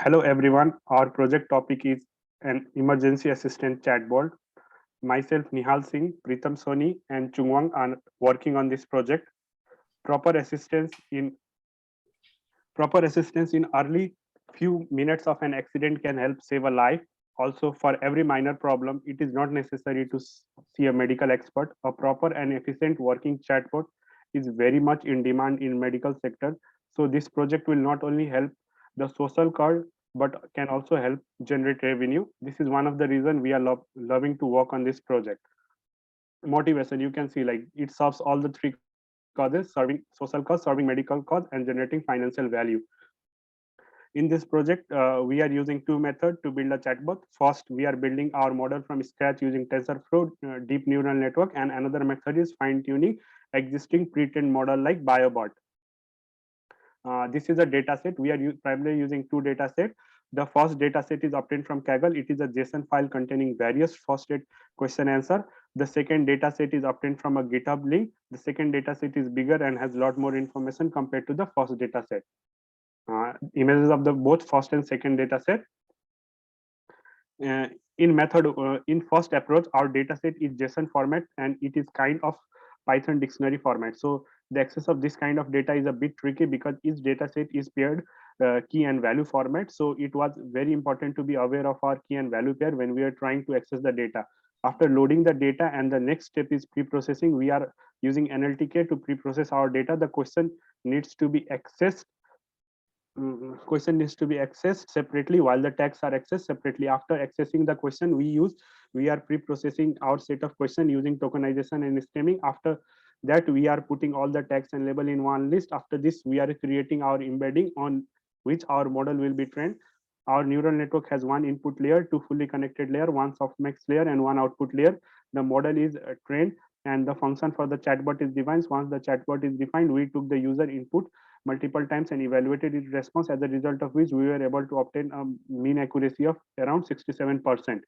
Hello everyone, our project topic is an emergency assistant chatbot. Myself Nihal Singh, Preetam Soni and Chunwang are working on this project. Proper assistance in proper assistance in early few minutes of an accident can help save a life. Also, for every minor problem, it is not necessary to see a medical expert. A proper and efficient working chatbot is very much in demand in medical sector. So this project will not only help the social cause, but can also help generate revenue. This is one of the reason we are loving to work on this project. Motivation, you can see like it serves all the three causes: serving social cause, serving medical cause, and generating financial value. In this project, we are using two methods to build a chatbot. First, we are building our model from scratch using TensorFlow deep neural network, and another method is fine tuning existing pre-trained model like BioBot. This is a data set. We are primarily using two data sets. The first data set is obtained from Kaggle. It is a JSON file containing various first aid question answer. The second data set is obtained from a GitHub link. The second data set is bigger and has a lot more information compared to the first data set. Images of the both first and second data set. In first approach, our data set is JSON format and it is kind of Python dictionary format. So the access of this kind of data is a bit tricky because each data set is paired key and value format. So it was very important to be aware of our key and value pair when we are trying to access the data. After loading the data, and the next step is pre-processing. We are using NLTK to pre-process our data. The question needs to be accessed separately while the tags are accessed separately. After accessing the question, we are pre-processing our set of question using tokenization and stemming. After that, we are putting all the tags and label in one list. After this, we are creating our embedding on which our model will be trained. Our neural network has one input layer, two fully connected layer, one softmax layer, and one output layer. The model is trained, and the function for the chatbot is defined. Once the chatbot is defined, we took the user input multiple times and evaluated its response, as a result of which we were able to obtain a mean accuracy of around 67%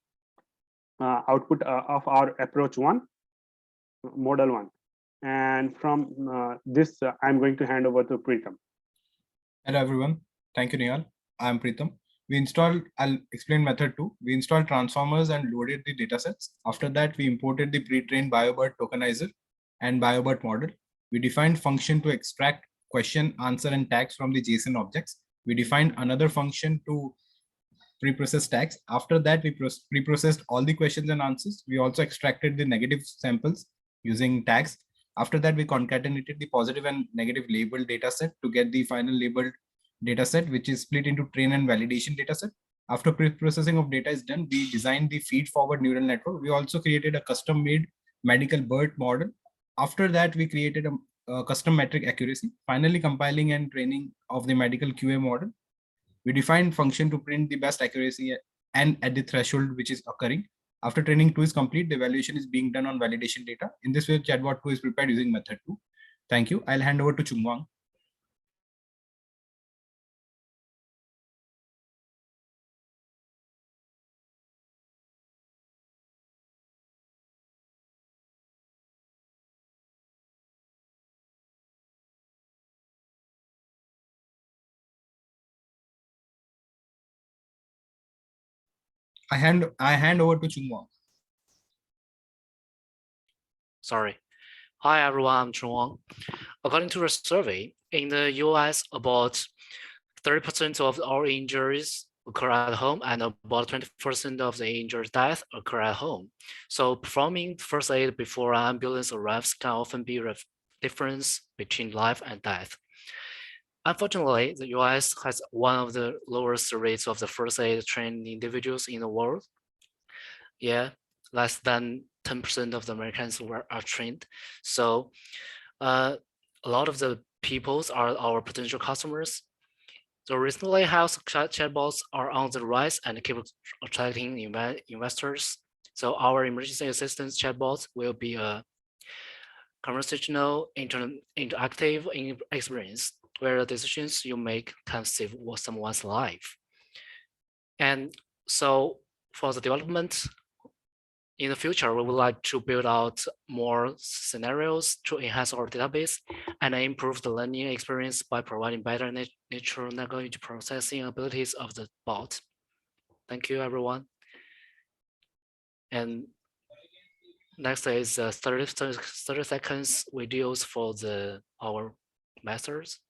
output of our approach one, model one. And from this, I'm going to hand over to Preetam. Hello everyone. Thank you, Nihal. I'm Preetam. I'll explain method 2. We installed transformers and loaded the datasets. After that, we imported the pre-trained BioBot tokenizer and BioBot model. We defined function to extract question, answer, and tags from the JSON objects. We defined another function to pre-process tags. After that, we pre-processed all the questions and answers. We also extracted the negative samples using tags. After that, we concatenated the positive and negative labeled dataset to get the final labeled dataset, which is split into train and validation dataset. After pre-processing of data is done, we designed the feed-forward neural network. We also created a custom-made medical BERT model. After that, we created a custom metric accuracy, finally compiling and training of the medical QA model. We defined function to print the best accuracy and at the threshold which is occurring. After training 2 is complete, the evaluation is being done on validation data. In this way, chatbot 2 is prepared using method 2. Thank you. I'll hand over to Chunwang. I hand over to Chunwang. Sorry. Hi everyone, I'm Chunwang. According to a survey, in the US, about 30% of all injuries occur at home and about 20% of the injured deaths occur at home. So performing first aid before an ambulance arrives can often be a difference between life and death. Unfortunately, the US has one of the lowest rates of the first aid trained individuals in the world. Yeah, less than 10% of the Americans are trained. So a lot of the peoples are our potential customers. So recently, health chatbots are on the rise and keep attracting investors. So our emergency assistance chatbots will be a conversational, interactive experience where the decisions you make can save someone's life. And so for the development, In the future, we would like to build out more scenarios to enhance our database and improve the learning experience by providing better natural language processing abilities of the bot. Thank you, everyone. And next is 30 seconds videos for our methods.